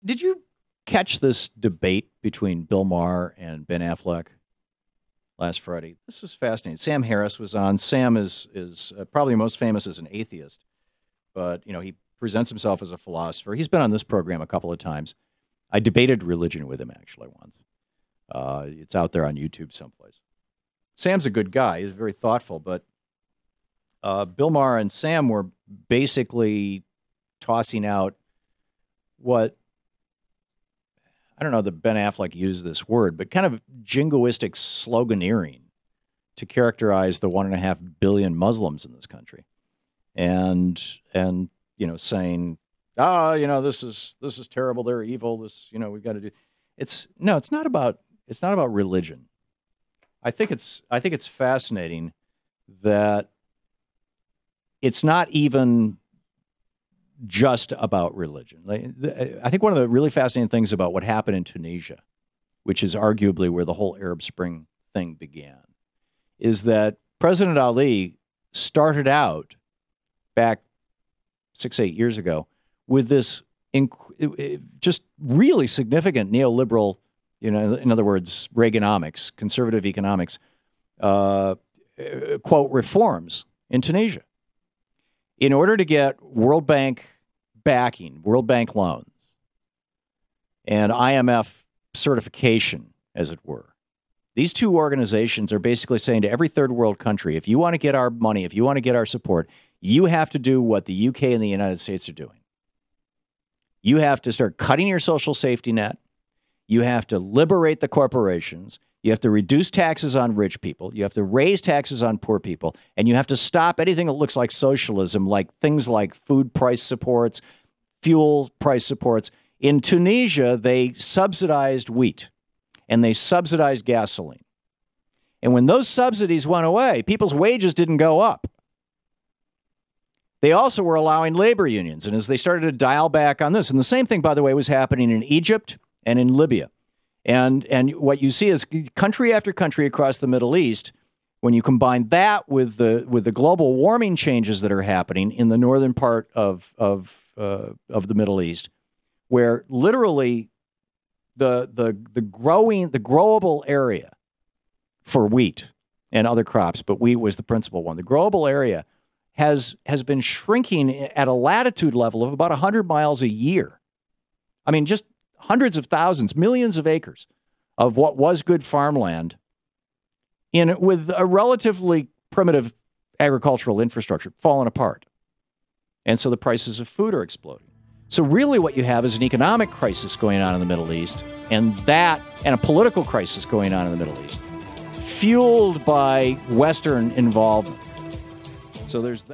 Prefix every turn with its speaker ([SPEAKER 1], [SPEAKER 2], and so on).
[SPEAKER 1] Did you catch this debate between Bill Maher and Ben Affleck last Friday? This was fascinating. Sam Harris was on. Sam is probably most famous as an atheist, but he presents himself as a philosopher. He's been on this program a couple of times. I debated religion with him actually once. It's out there on YouTube someplace. Sam's a good guy. He's very thoughtful, but Bill Maher and Sam were basically tossing out what, I don't know that Ben Affleck used this word, but kind of jingoistic sloganeering to characterize the 1.5 billion Muslims in this country. And saying, this is terrible, they're evil, we've got to do. It's not about religion. I think it's fascinating that it's not even just about religion. I think one of the really fascinating things about what happened in Tunisia, which is arguably where the whole Arab Spring thing began, is that President Ali started out back 6-8 years ago with this just really significant neoliberal, in other words, Reaganomics, conservative economics, quote, reforms in Tunisia in order to get World Bank backing, World Bank loans, and IMF certification, as it were. These two organizations are basically saying to every third world country, if you want to get our money, if you want to get our support, you have to do what the UK and the United States are doing. You have to start cutting your social safety net. You have to liberate the corporations. You have to reduce taxes on rich people. You have to raise taxes on poor people. And you have to stop anything that looks like socialism, like things like food price supports, fuel price supports. In Tunisia, they subsidized wheat and they subsidized gasoline. And when those subsidies went away, people's wages didn't go up. They also were allowing labor unions. And as they started to dial back on this, and the same thing, by the way, was happening in Egypt and in Libya. And what you see is country after country across the Middle East, when you combine that with the global warming changes that are happening in the northern part of the Middle East, where literally the growable area for wheat and other crops, but wheat was the principal one, the growable area has been shrinking at a latitude level of about 100 miles a year. I mean, just hundreds of thousands, millions of acres of what was good farmland with a relatively primitive agricultural infrastructure falling apart. And so the prices of food are exploding. So really what you have is an economic crisis going on in the Middle East and a political crisis going on in the Middle East, fueled by Western involvement. So there's that.